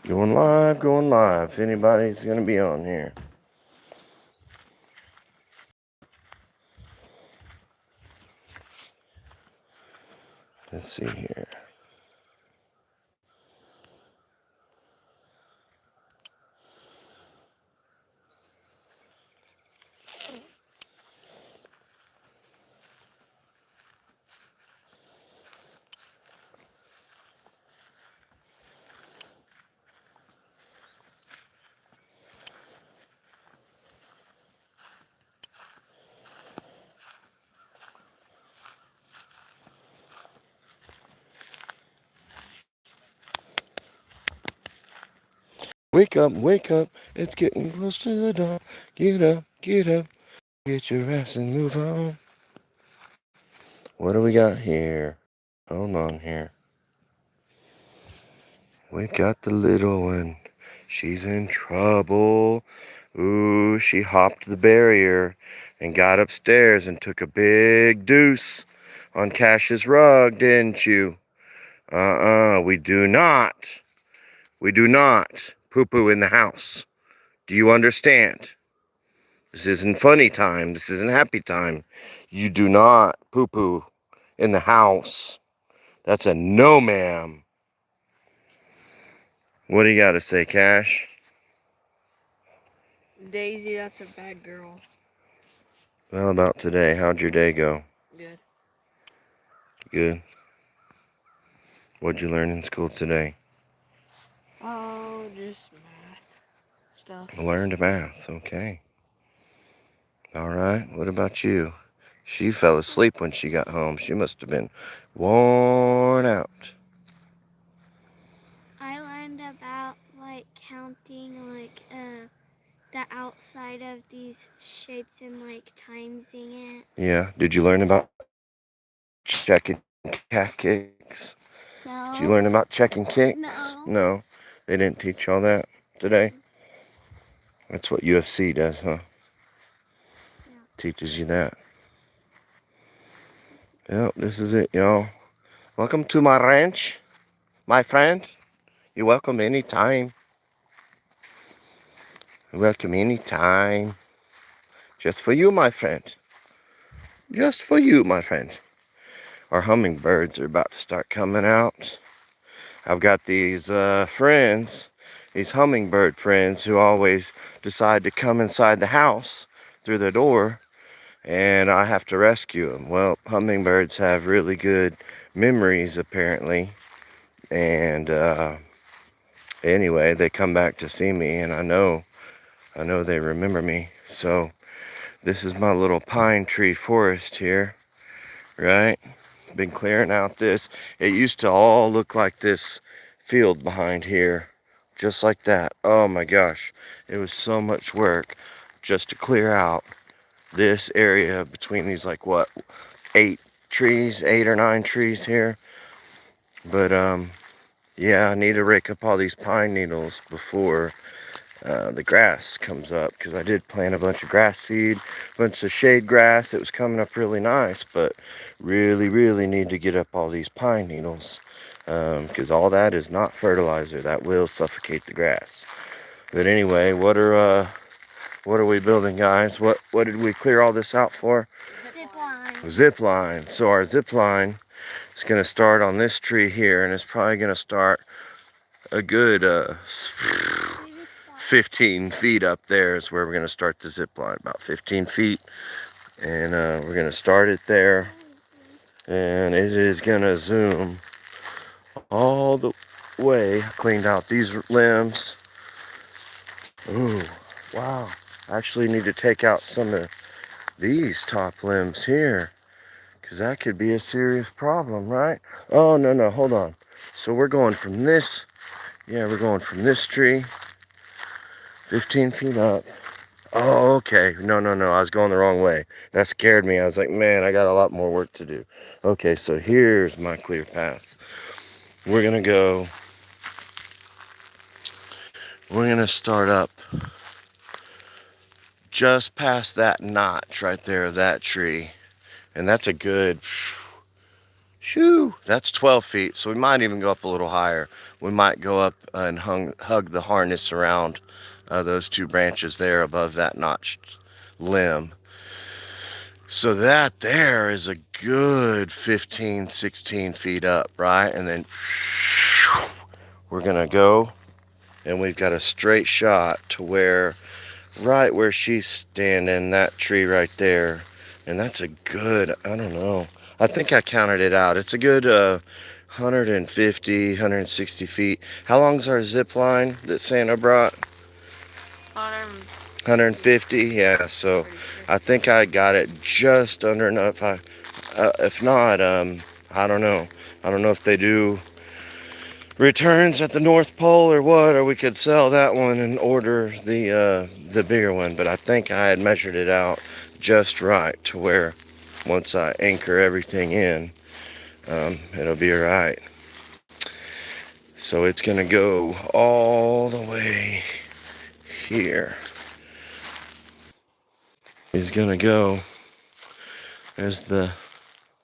Going live, going live. If anybody's going to be on here. Let's see here. Wake up. It's getting close to the dawn. Get up, get your ass and move on. What do we got here? Hold on here. We got the little one. She's in trouble. Ooh, she hopped the barrier and got upstairs and took a big deuce on Cash's rug, didn't you? We do not. We do not poo-poo in the house. Do you understand? This isn't funny time. This isn't happy time. You do not poo-poo in the house. That's a no, ma'am. What do you got to say, Cash? Daisy, that's a bad girl. Well, about today, how'd your day go? Good. Good. What'd you learn in school today? Oh, just math stuff. Learned math. Okay. All right. What about you? She fell asleep when she got home. She must have been worn out. I learned about like counting the outside of these shapes and like timesing it. Yeah. Did you learn about checking calf kicks? No. Did you learn about checking kicks? No. No. They didn't teach all that today? That's what UFC does, huh? Yeah. Teaches you that. Yep, this is it, y'all. Welcome to my ranch, my friend. You're welcome anytime. You're welcome anytime. Just for you, my friend. Just for you, my friend. Our hummingbirds are about to start coming out. I've got these friends, these hummingbird friends who always decide to come inside the house through the door, and I have to rescue them. Well, hummingbirds have really good memories, apparently, and anyway, they come back to see me, and I know they remember me. So this is my little pine tree forest here, right? Been clearing out this. It used to all look like this field behind here, just like that. Oh my gosh, it was so much work just to clear out this area between these, like, what, 8 or 9 trees here. But yeah, I need to rake up all these pine needles before the grass comes up, because I did plant a bunch of grass seed, a bunch of shade grass. It was coming up really nice, but really need to get up all these pine needles, because all that is not fertilizer. That will suffocate the grass. But anyway, what are we building, guys? What did we clear all this out for? Zip line. Zip line. So our zip line is going to start on this tree here, and it's probably going to start a good 15 feet up there is where we're going to start the zip line, about 15 feet. And we're going to start it there. And it is going to zoom all the way. Cleaned out these limbs. Ooh, wow. I actually need to take out some of these top limbs here, because that could be a serious problem, right? Oh, no, hold on. So we're going from this, we're going from this tree 15 feet up. Oh, okay. No. I was going the wrong way. That scared me. I was like, man, I got a lot more work to do. Okay, so here's my clear path. We're going to start up just past that notch right there of that tree. And that's a good Shoo, that's 12 feet, so we might even go up a little higher. We might go up and hug the harness around those two branches there above that notched limb. So that there is a good 15, 16 feet up, right? And then we're gonna go, and we've got a straight shot to where, right where she's standing, that tree right there. And that's a good, I don't know, I think I counted it out. It's a good 150, 160 feet. How long's our zip line that Santa brought? 150, yeah. So I think I got it just under enough. If not, I don't know. I don't know if they do returns at the North Pole or what, or we could sell that one and order the bigger one. But I think I had measured it out just right to where once I anchor everything in, it'll be right. So it's gonna go all the way here. He's gonna go. There's the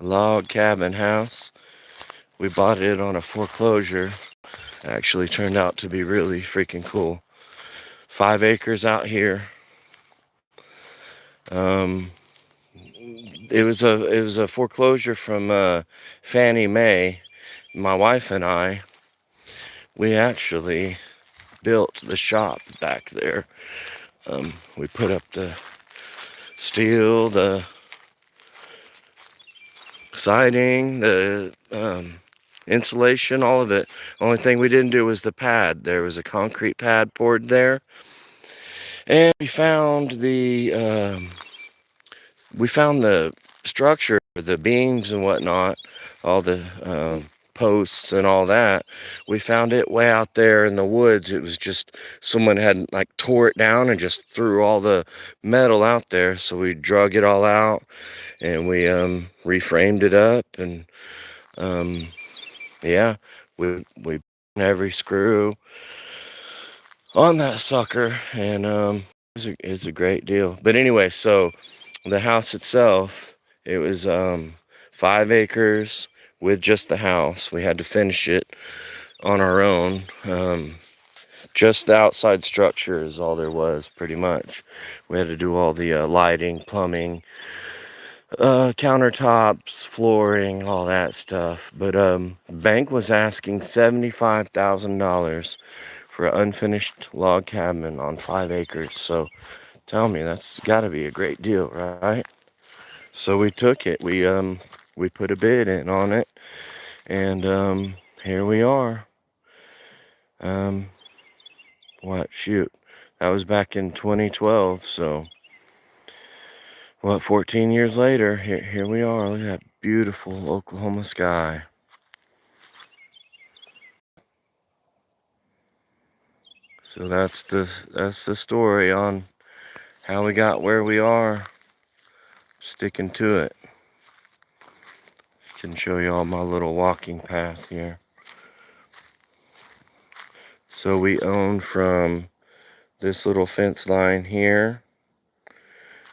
log cabin house. We bought it on a foreclosure. It actually turned out to be really freaking cool. 5 acres out here. It was a foreclosure from Fannie Mae. My wife and I, we actually built the shop back there. We put up the steel, the siding, the insulation, all of it. Only thing we didn't do was the pad. There was a concrete pad poured there, and we found the structure, the beams and whatnot, all the posts and all that. We found it way out there in the woods. It was just someone had like tore it down and just threw all the metal out there. So we drug it all out and we reframed it up, and yeah, we every screw on that sucker, and it's a great deal. But anyway, so the house itself, it was 5 acres with just the house. We had to finish it on our own. Just the outside structure is all there was, pretty much. We had to do all the lighting, plumbing, countertops, flooring, all that stuff. But bank was asking $75,000 for an unfinished log cabin on 5 acres. So tell me, that's got to be a great deal, right? So we took it. We put a bid in on it, and here we are. What, shoot, that was back in 2012. So what, 14 years later, here we are. Look at that beautiful Oklahoma sky. So that's the story on how we got where we are. Sticking to it. Can show you all my little walking path here. So we own from this little fence line here,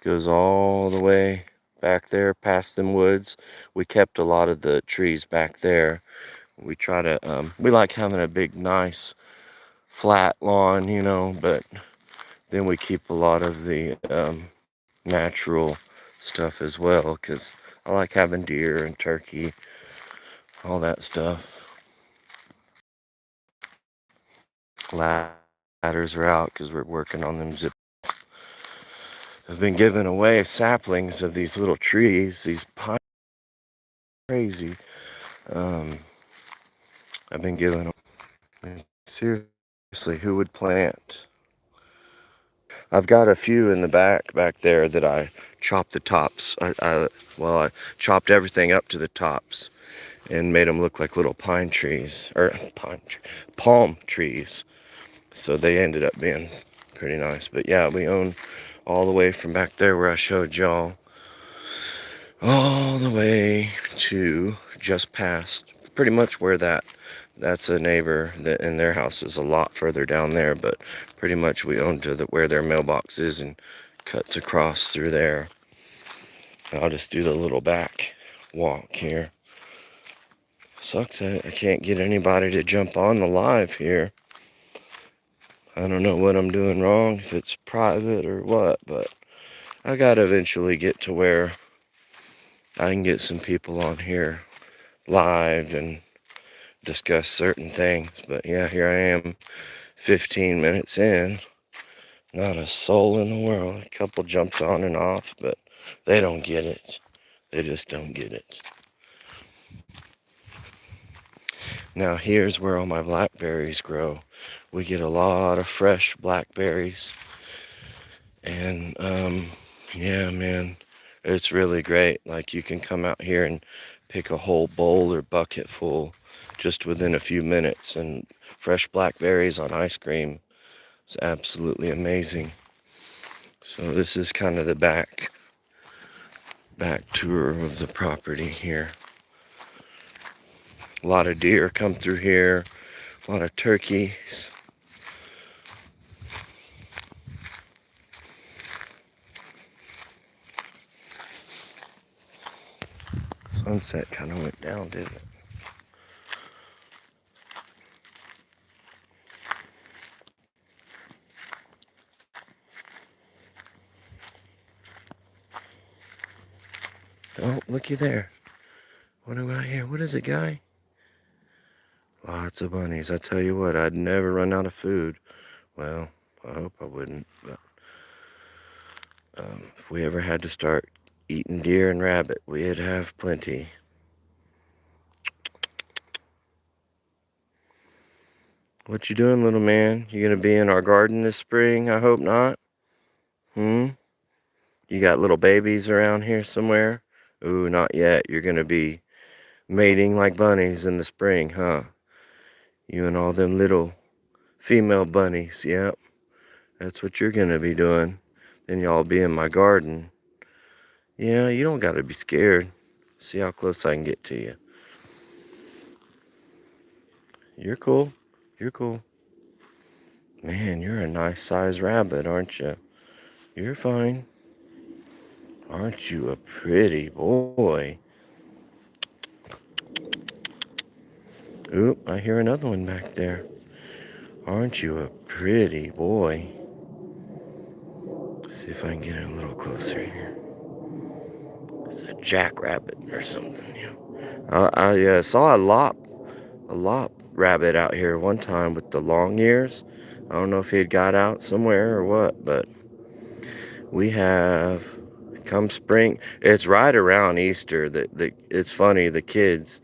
goes all the way back there past them woods. We kept a lot of the trees back there. We try to, we like having a big, nice, flat lawn, you know, but then we keep a lot of the natural stuff as well, because I like having deer and turkey, all that stuff. Ladders are out because we're working on them zip. I've been giving away saplings of these little trees, these pine, crazy. I've been giving them. Seriously, who would plant? I've got a few in the back there that I chopped the tops. I chopped everything up to the tops and made them look like little palm trees. So they ended up being pretty nice. But yeah, we own all the way from back there where I showed y'all, all the way to just past, pretty much where that's a neighbor that, and their house is a lot further down there, but pretty much we own to where their mailbox is and cuts across through there. I'll just do the little back walk here. Sucks that I can't get anybody to jump on the live here. I don't know what I'm doing wrong, if it's private or what, but I gotta eventually get to where I can get some people on here live and discuss certain things. But yeah, here I am, 15 minutes in. Not a soul in the world. A couple jumped on and off, but they don't get it. They just don't get it. Now here's where all my blackberries grow. We get a lot of fresh blackberries. And yeah, man, it's really great. Like, you can come out here and pick a whole bowl or bucket full just within a few minutes. And fresh blackberries on ice cream is absolutely amazing. So this is kind of the back tour of the property here. A lot of deer come through here, a lot of turkeys. Sunset kind of went down, didn't it? Oh, looky there. What about here? What is it, guy? Lots of bunnies. I tell you what, I'd never run out of food. Well, I hope I wouldn't, but if we ever had to start eating deer and rabbit, we'd have plenty. What you doing, little man? You gonna be in our garden this spring? I hope not. You got little babies around here somewhere? Ooh, not yet. You're gonna be mating like bunnies in the spring, huh? You and all them little female bunnies, yep. That's what you're gonna be doing. Then y'all be in my garden. Yeah, you don't gotta be scared. See how close I can get to you. You're cool. You're cool. Man, you're a nice sized rabbit, aren't you? You're fine. Aren't you a pretty boy? Oop, I hear another one back there. Aren't you a pretty boy? See if I can get in a little closer here. It's a jackrabbit or something. Yeah. I saw a lop rabbit out here one time with the long ears. I don't know if he had got out somewhere or what, but we have come spring. It's right around Easter. It's funny. The kids,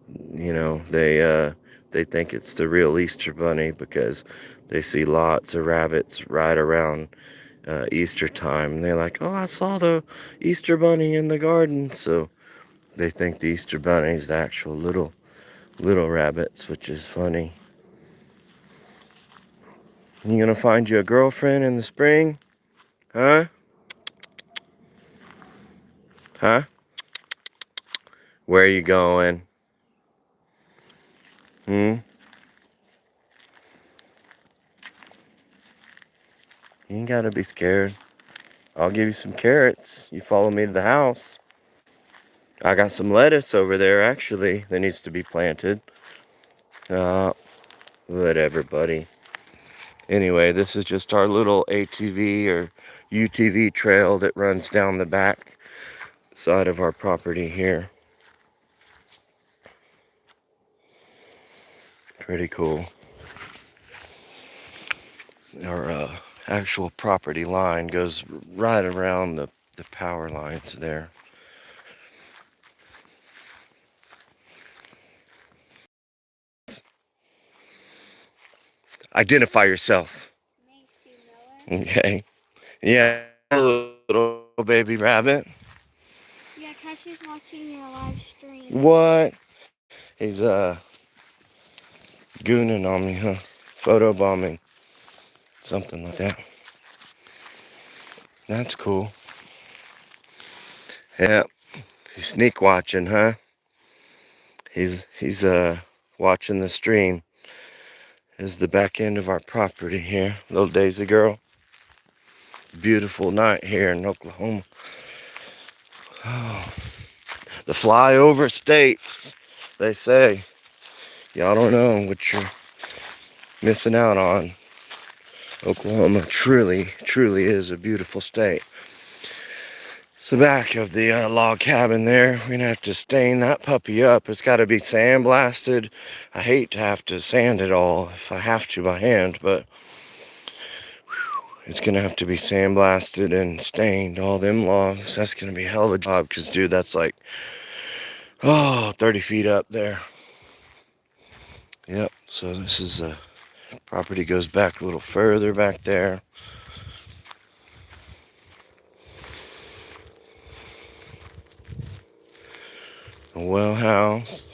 they think it's the real Easter bunny because they see lots of rabbits right around Easter time, and they're like, "Oh, I saw the Easter bunny in the garden." So they think the Easter bunny is the actual little rabbits, which is funny. You gonna find you a girlfriend in the spring? Huh? Huh? Where are you going? You ain't gotta be scared. I'll give you some carrots. You follow me to the house. I got some lettuce over there, actually, that needs to be planted. Whatever, buddy. Anyway, this is just our little ATV or UTV trail that runs down the back side of our property here. Pretty cool. Our actual property line goes right around the power lines there. Identify yourself. Macy Miller. Okay. Yeah, little baby rabbit. Yeah, Cashe's watching your live stream. What? He's gooning on me, huh? Photo bombing. Something like that. That's cool. Yeah. He's sneak watching, huh? He's watching the stream. This is the back end of our property here. Little Daisy girl. Beautiful night here in Oklahoma. Oh, the flyover states. they say y'all don't know what you're missing out on. Oklahoma truly is a beautiful state. It's the back of the log cabin there. We're gonna have to stain that puppy up. It's got to be sandblasted. I hate to have to sand it all if I have to by hand, but it's gonna have to be sandblasted and stained. All them logs. That's gonna be a hell of a job, because dude, that's like 30 feet up there. Yep. So this is property goes back a little further back there. A well house.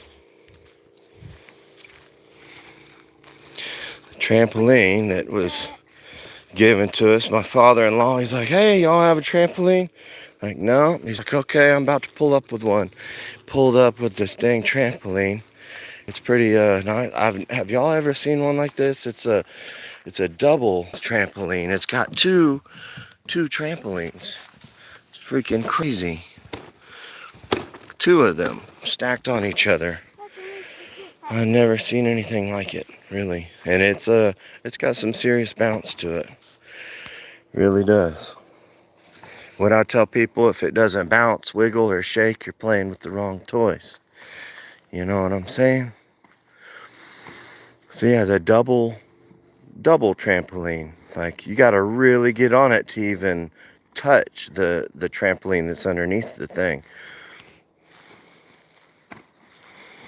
The trampoline that was given to us. My father-in-law, he's like, hey, y'all have a trampoline? Like, no. He's like, okay, I'm about to pull up with one. Pulled up with this dang trampoline. It's pretty nice. Have y'all ever seen one like this? It's a double trampoline. It's got two trampolines. It's freaking crazy. Two of them stacked on each other. I've never seen anything like it, really. And it's got some serious bounce to it. Really does. What I tell people, if it doesn't bounce, wiggle, or shake, you're playing with the wrong toys. You know what I'm saying? So yeah, the double trampoline. Like, you gotta really get on it to even touch the trampoline that's underneath the thing.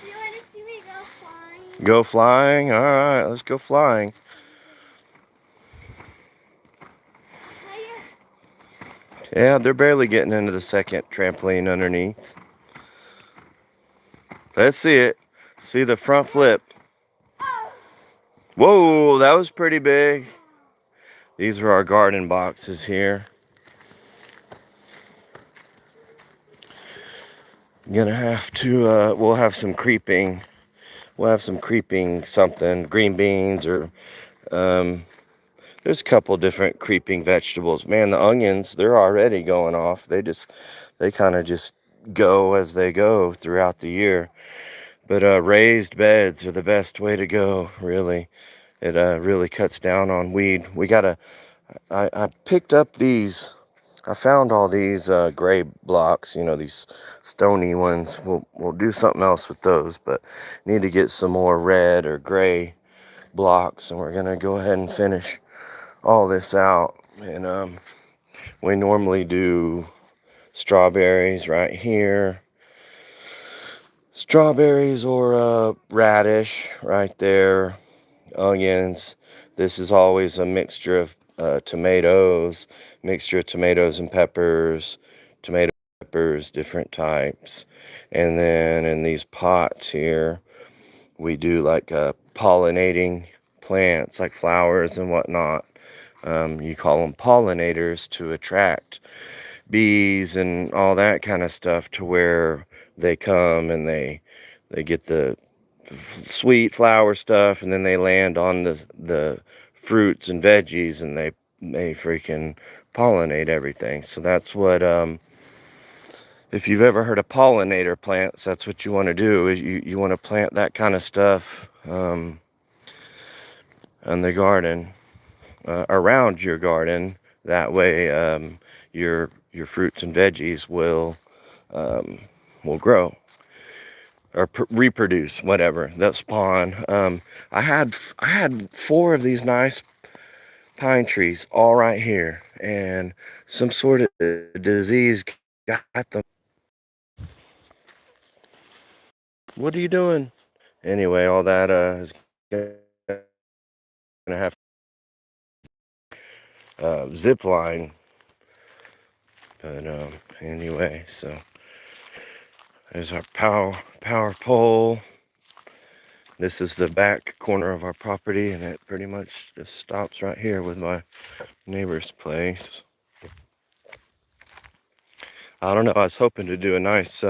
You want to see me go flying? Go flying? Alright, let's go flying. Yeah, they're barely getting into the second trampoline underneath. Let's see it. See the front flip. Whoa, that was pretty big. These are our garden boxes here. Gonna have to, we'll have some creeping something, green beans, or, there's a couple different creeping vegetables. Man, the onions, they're already going off. They kind of just go as they go throughout the year. But raised beds are the best way to go, really. It really cuts down on weed. I picked up these, I found all these gray blocks, these stony ones. We'll do something else with those, but need to get some more red or gray blocks, and we're gonna go ahead and finish all this out. And we normally do strawberries right here. Strawberries or radish right there. Onions. This is always a mixture of tomatoes and peppers, tomato peppers, different types. And then in these pots here, we do like pollinating plants, like flowers and whatnot. You call them pollinators to attract bees and all that kind of stuff, to where they come and they get the sweet flower stuff, and then they land on the fruits and veggies, and they freaking pollinate everything. So that's what if you've ever heard of pollinator plants, that's what you want to do. Is you want to plant that kind of stuff in the garden, around your garden. That way your fruits and veggies will grow or reproduce, whatever, that spawn. I had 4 of these nice pine trees all right here, and some sort of disease got them. What are you doing? Anyway, all that is gonna have zip line, but anyway, so there's our power pole. This is the back corner of our property, and it pretty much just stops right here with my neighbor's place. I don't know, I was hoping to do a nice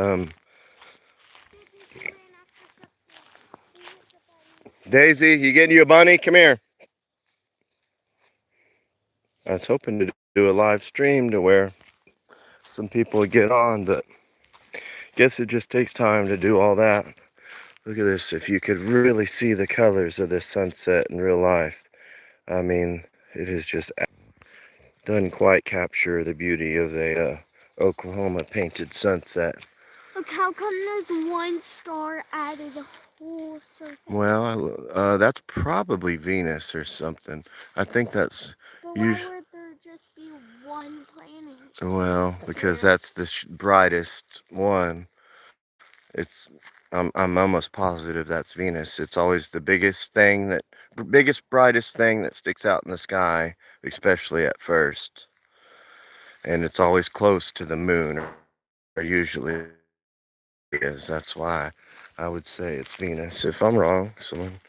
Daisy, you getting you a bunny? Come here. I was hoping to do a live stream to where some people would get on, but guess it just takes time to do all that. Look at this. If you could really see the colors of this sunset in real life, I mean, it is just doesn't quite capture the beauty of a Oklahoma painted sunset. Look, how come there's one star out of the whole surface? Well, that's probably Venus or something. I think that's But why usually, would there just be one planet? well, because that's the brightest one. It's I'm almost positive that's Venus. It's always the biggest, brightest thing that sticks out in the sky, especially at first. And it's always close to the moon, or usually is. That's why I would say it's Venus. If I'm wrong, someone